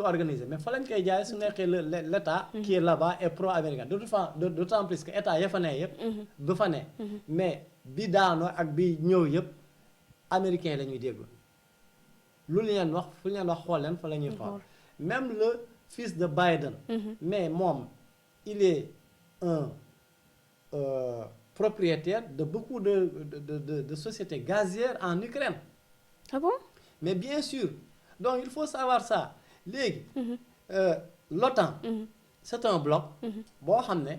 a organiser mais fa lañ koy jaay su nekkee l'état qui est là-bas est pro-américain d'autant plus que état ya fa ne yëpp du fa ne mais bi daano ak bi ñëw yëpp américain la ñuy déglu lu leen wax fu leen wax xool leen fa la ñuy xool même le fils de Biden mais moom il est un propriétaire de beaucoup de sociétés gazières en Ukraine. Ah bon? Mais bien sûr. Donc il faut savoir ça. Léegi l'OTAN c'est un bloc boo xam ne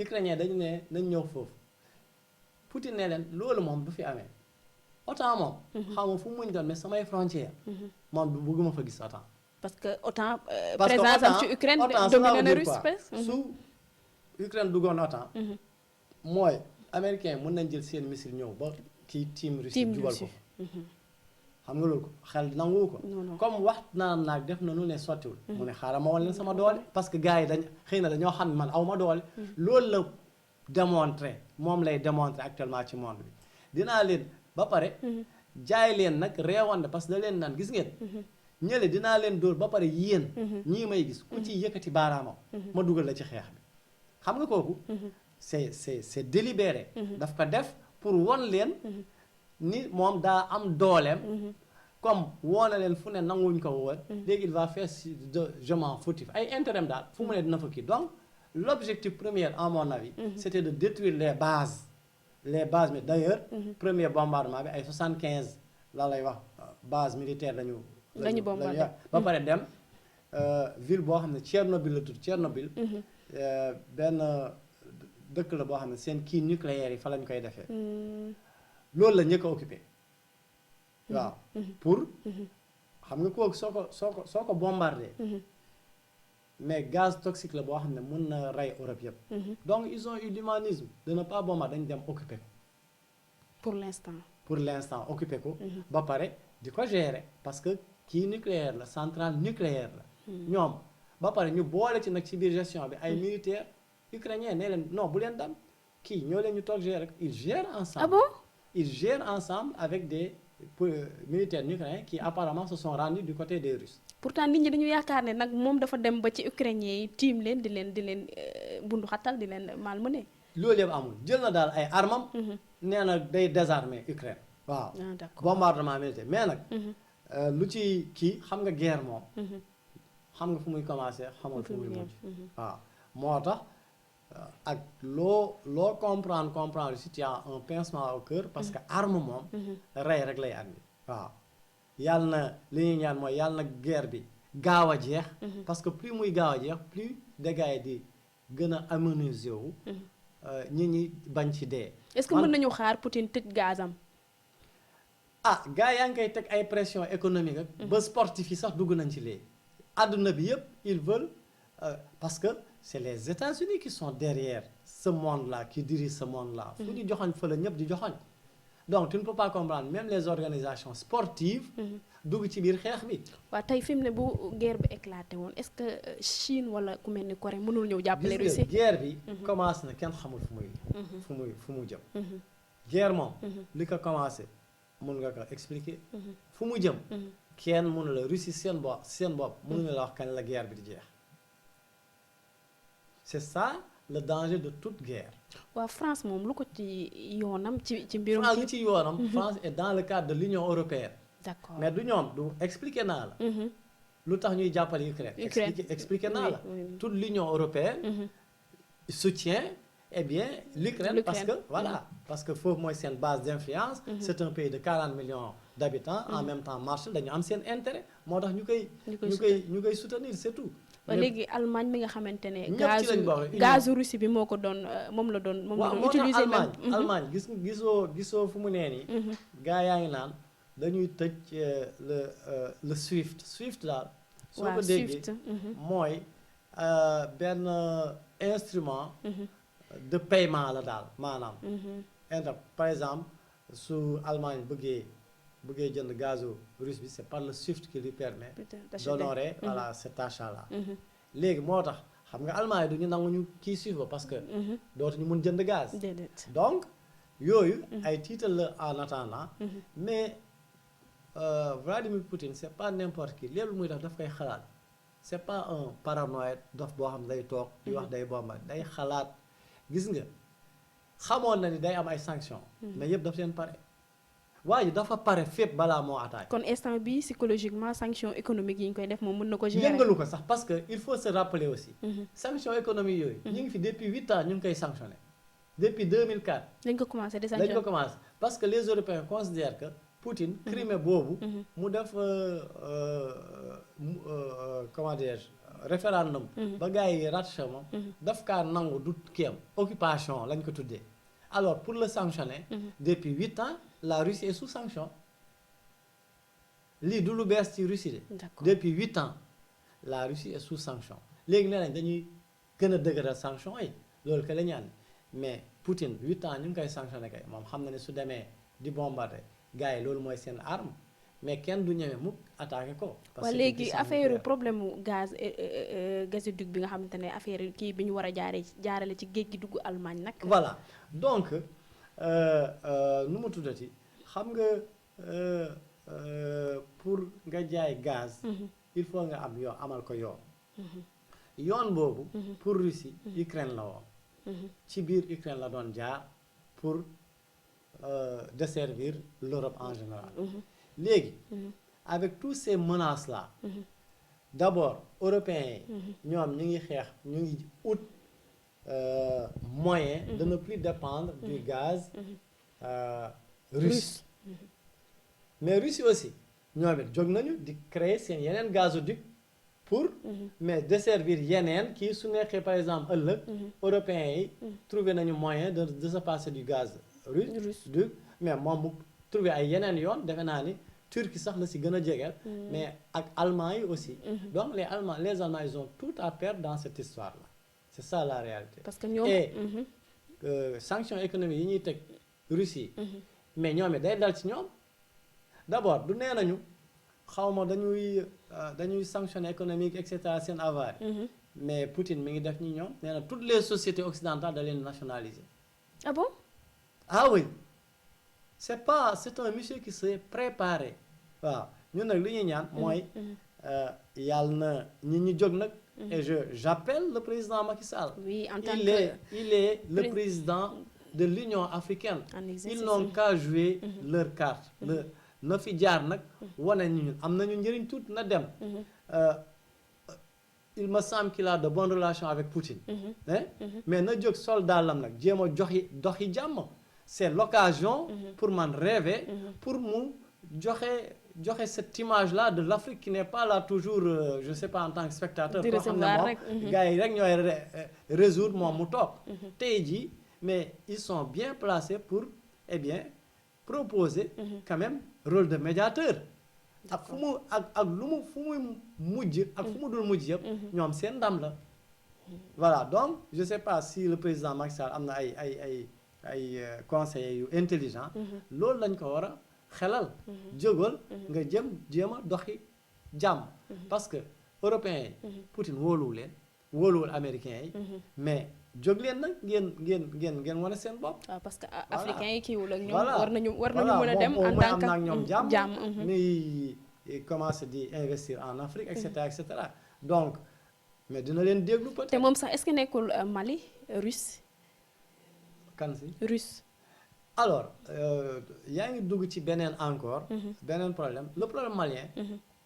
ukrainien dañu ne nañ ñëw foofu Poutine ne leen loolu moom du fi amee OTAN moom xaw ma fu mu muñ doon mais samay frontière moom du bëgguma fa gis OTAN parce que OTAN présence am ci Ukraine dominé na Russie su Ukraine duggoon OTAN mooy américain mën nañ jël seen missile ñëw ba kii team Russie jubal ko xam nga loolu ko xel nangu ko comme wax naan naag def na nu ne sottiwul mu ne xaaral ma wan leen sama doole parce que gars yi dañ xëy na dañoo xam ne man aw ma doole loolu la démontrer moom lay démontrer actuellement ci monde bi dinaa leen ba pare jaay leen nag reewande parce que da leen naan gis ngeen ñële dinaa leen dóor ba pare yéen ñii may gis ku ci yëkkati baaraamam ma dugal la ci xeex bi xam nga kooku c'est délibéré daf ko def pour won leen ni moom daa am dooleem comme woona leen fu ne nanguñ ko woon léegi il va faire je m'en foutif ay intérêt daal fu mu ne dina fa kii donc l'objectif premier à mon avis c'était de détruire les bases mais d'ailleurs premier bombardement bi ay 75 la lay wax base militaire lañu bombardé ba pare dem ville boo xam ne Tchernobyl la tudd Tchernobyl benn dëkk la boo xam ne seen kii nucléaire yi fa lañ koy defee loolu la njëkk a occupé waaw pour xam nga kooku soo ko bombardé mais gaz toxique la boo xam ne mën na rey Europe yëpp donc ils ont eu l'humanisme de ne pas bombarder dañ dem occupé ko pour l'instant occupé ko ba pare di ko gérer parce que kii nucléaire la centrale nucléaire la ñoom ba pare ñu boole ci nag ci biir gestion bi ay militaires ukrainiens ne leen non bu leen dam kii ñoo leen ñu toog gérer ils gèrent ensemble. Ah bon? Ils gèrent ensemble avec des militaires ukrainiens qui apparemment se sont rendus du côté des Russes. Pourtant nit ñi dañu yaakaar ne nag moom dafa dem ba ci ukrainiens yi tiim leen di leen bundu xatal di leen malmené. loolu yëpp amul jël na daal ay armam nee na day désarmer Ukraine. waaw bombardement militaire mais nag lu ci kii xam nga guerre moom xam nga fu muy commencer xamul fu muy mujj waaw moo tax ak loo comprendre si tu as un pincement au cœur parce que arme moom rey rek lay andi waaw yàlla na li ñuy ñaan mooy yàlla na guerre bi gaaw a jeex parce que plus muy gaaw a jeex plus dégâts yi di gën a amenuiser wu ñi ñi bañ ci dee. Est-ce que mën nañu xaar Poutine tëj gazam? Ah gars yaa ngi koy teg ay pression économique ak ba sportif yi sax dugg nañ ci léegi àdduna bi yëpp ils veulent parce que c'est les États-Unis qui sont derrière ce monde-là qui dirigent ce monde-là fu di joxoñ fa la ñëpp di joxoñ donc tu ne peux pas comprendre même les organisations sportives dugg ci biir xeex bi. waaw tey fi mu ne bu guerre bi éclaté woon est-ce que Chine wala ku mel ni Corée mënul ñëw jàppale Russie. guerre bi commencé na kenn xamul fu mu jëm. guerre moom li ko commencé mun nga ko expliquer. fu mu jëm. kenn mënu la Russie seen bopp mënuñu la wax kañ la guerre bi di jeex. c'est ça le danger de toute guerre. waaw France moom lu ko ci yoonam ci mbirum. France lu ci yoonam. France est dans le cadre de l'Union européenne. D'accord mais du ñoom du expliquer naa la. lu tax ñuy jàppale Ukraine. expliquer naa la. toute l'Union européenne. soutient eh bien l'Ukraine parce que voilà parce que foofu mooy seen base d'influence. c'est un pays de 40 millions d'habitants. En même temps marché dañu am seen intérêt moo tax ñu koy soutenir c'est tout. léegi Allemagne mi nga xamante ne ñëpp ci lañ bokk gazu Russie bi moo ko doon moom la doon utiliser même Allemagne gisoo fu mu nee nii gaa yaa ngi naan dañuy tëj le SWIFT daal soo ko déggee mooy benn instrument de paiement la daal maanaam par exemple su Allemagne bëggee jënd gazu russe bi c'est par le SWIFT qui lui permet d'honorer voilà cet achat là léegi moo tax xam nga Allemagne du ñu nangu ñu kii SWIFT ba parce que dootuñu mun jënd gaz donc yooyu ay tiital la en attendant mais Vladimir Poutine c'est pas n'importe qui léegi muy def daf koy xalaat c'est pas un paranoïde dof boo xam ne day toog di wax day bomba day xalaat gis nga xamoon na ni day am ay sanctions mais yëpp daf leen pare waaye dafa pare fépp balaa moo attaqué kon instant bi psychologiquement sanction économique yi ñu koy def moom mën na ko gérer yëngalu ko sax parce que il faut se rappeler aussi sanction économique yooyu ñu ngi fi depuis 8 ans ñu ngi koy sanctionné depuis 2004 dañ ko commencé di sanctionné dañ ko commencé parce que les Européens considèrent que Poutine Crimée boobu mu def comment dirais-je référendum ba gars yi rattaché moom daf kaa nangu du kiyam occupation lañ ko tuddee alors pour le sanctionner depuis 8 ans la Russie est sous sanction lii du lu bees ci Russie de depuis 8 ans la Russie est sous sanction léegi nee nañ dañuy gën a dëgëral sanction yi loolu que la ñu ànd mais Poutine 8 ans ñu ngi koy sanctionné kay moom xam na ne su demee di bombarder gars yi loolu mooy seen arme mais kenn du ñëwee mukk attaqué ko. parce que léegi affaire problème mu gazoduc bi nga xamante ne affaire kii bi ñu war a jaarale ci géej gi dugg Allemagne nag. voilà donc nu mu tuddati xam nga pour nga jaay gaz. il faut nga am yoon amal ko yoon. yoon boobu. pour Russie Ukraine la woon. ci biir Ukraine la doon jaar pour desservir l'Europe en général. léegi avec tous ces menaces là d'abord européens yi ñoom ñu ngi xeex ñu ngi ut moyen de ne plus dépendre du gaz russe mais Russie aussi ñoom it jóg nañu di créer seen yeneen gazoduc pour mais desservir yeneen kii su nekkee par exemple ëllëg européens yi trouver nañu moyen de se passer du gaz russe mais moom mu trouver ay yeneen yoon defe naa ni Turquie sax la si gën a jegeel mais ak Allemands yi aussi donc les Allemands ils ont tout à perdre dans cette histoire là c'est ça la réalité parce que ñoom et sanctions économiques yi ñuy teg Russie mais ñoom it day dal ci ñoom d'abord du nee nañu xawma dañuy sanctionner économique et cetera seen avare mais Poutine mi ngi def ñi ñoom nee na toutes les sociétés occidentales da leen nationaliser ah bon ah oui c'est un monsieur qui s'est préparé waaw ñun nag li ñuy ñaan mooy yàlla na ñi ñu jóg nag et j'appelle le président Macky Sall oui en tant il est le président de l'Union africaine ils n'ont qu'à jouer leur carte na fi jaar nag wane ñu am nañu njëriñ tuuti na dem il me semble qu'il a de bonnes relations avec Poutine mais na jóg soldat lam nag jéem a doxi jàmm c'est l'occasion pour man rêver pour mu joxe cette image là de l'Afrique qui n'est pas là toujours je sais pas en tant que spectateur koo xam ne moom gars yi rek ñooy résoudre moom mu toog tey jii mais ils sont bien placés pour eh bien proposer quand même rôle de médiateur ak fu mu ak lu mu fu muy mujj ak fu mu dul mujj yëpp ñoom seen ndam la voilà donc je sais pas si le président Macky Sall am na ay conseillers yu intelligent loolu lañ ko war a xelal jógal nga jéem a doxi jàmm parce que européens yi Poutine wóoluwul américains yi mais jóg leen nag ngeen wane seen bopp parce que africains yi kiiwul ak ñoom war nañu mën a dem en tant que am ñoom jàmm ni commencer di investir en Afrique et cetera donc mais dina leen déglu peut-être te moom sax est-ce que nekkul Mali russe kan si russe alors yaa ngi dugg ci beneen encore beneen problème le problème malien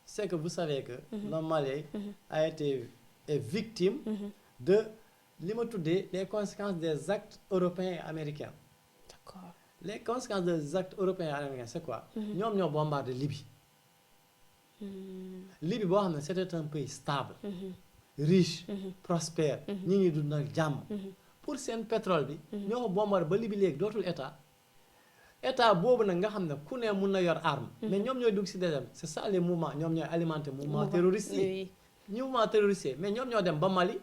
c'est que vous savez que le Mali a été est victime de li ma tuddee les conséquences des actes européens et américains d'accord les conséquences des actes européens et américains c'est quoi ñoom ñoo bombardé Libye Libye boo xam ne c'était un pays stable riche prospère ñi ñuy dund ak jàmm pour seen pétrole bi ñoo ko bombardé ba Libye léegi dootul état boobu nag nga xam ne ku ne mun na yor arme mais ñoom ñooy dugg si désert c'est ça les mouvements ñoom ñooy alimenter mouvement terroriste yi mouvement terroriste yi mais ñoom ñoo dem ba Mali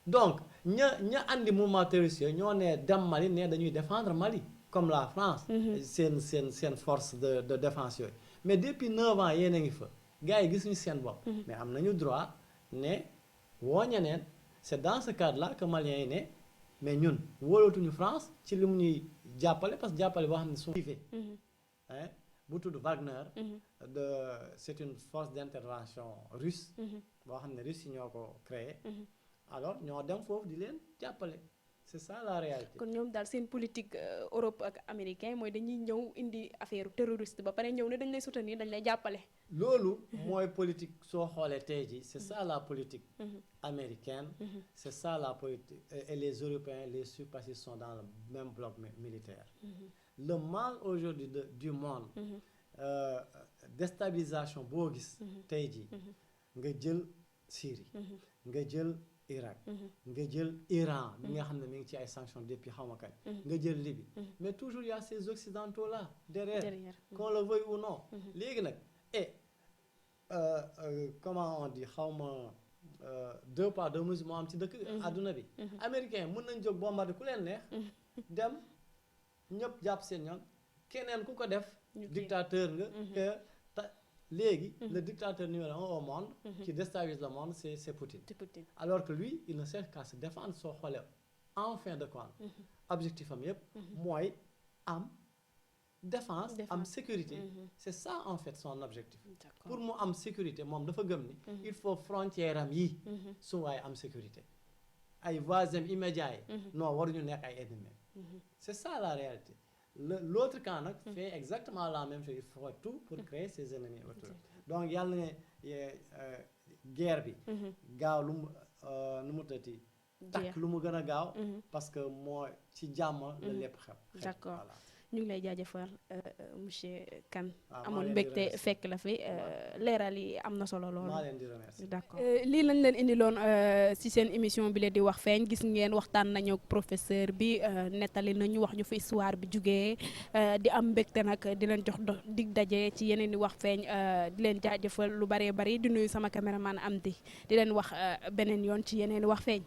donc ña andi mouvement terroriste yooyu ñoo ne dem Mali ne dañuy défendre Mali comme la France seen force de défense yooyu mais depuis 9 ans yéen a ngi fa gars yi gisuñu seen bopp mais am nañu droit ne woo ñeneen c'est dans ce cadre là que Maliens yi ne mais ñun wóolootuñu France ci li mu ñuy jàppale parce que jàppale boo xam ne su privé bu tudd Wagner c'est une force d'intervention russe boo xam ne russe yi ñoo ko créé alors ñoo dem foofu di leen jàppale c'est ça la réalité. kon ñoom daal seen politique Europe ak américain mooy dañuy ñëw indi affaire terroriste ba pare ñëw ne dañ lay soutenir dañ lay jàppale. loolu mooy politique soo xoolee tey jii c'est ça la politique américaine c'est ça la politique et les Européens les surpassés sont dans le même bloc militaire le mal aujourd'hui du monde déstabilisation boo gis tey jii nga jël Syrie nga jël Irak nga jël Iran bi nga xam ne mi ngi ci ay sanctions depuis xaw ma kañ nga jël Libye mais toujours il y a ces occidentaux là derrière qu'on le veuille ou non léegi nag comment on dit xaw ma deux poids deux mesures moo am ci dëkk àdduna bi américain mën nañ jóg bombarder ku leen neex dem ñëpp jàpp seen ñoom keneen ku ko def dictateur nga que léegi le dictateur numéro 1 au monde qui déstabilise le monde c'est Poutine alors que lui il ne sert qu'à se défendre soo xoolee en fin de compte objectif am yëpp mooy am défense am sécurité c'est ça en fait son objectif pour mu am sécurité moom dafa gëm ni il faut frontière am yi su waaye am sécurité ay voisins immédiats yi non waruñu nekk ay ennemis c'est ça la réalité l'autre camp nag fait exactement la même chose il faut tout pour créer ses ennemis autour donc yàlla ne guerre bi gaaw lu mu nu mu tëti takk lu mu gën a gaaw parce que moo ci jàmm la lépp xew d'accord ñu ngi lay jaajëfal monsieur Kane amoon mbégte fekk la fi leeral yi am na solo loolu. maa leen di remercier. d'accord lii lañ leen indiloon ci seen émission bi la di wax feeñ gis ngeen waxtaan nañu ak professeur bi nettali nañu wax ñu fi histoire bi jugee di am mbégte nag di leen jox dig daje ci yeneen di wax feeñ di leen jaajëfal lu bëree bëri di nuyu sama caméraman Amdi di leen wax beneen yoon ci yeneen di wax feeñ.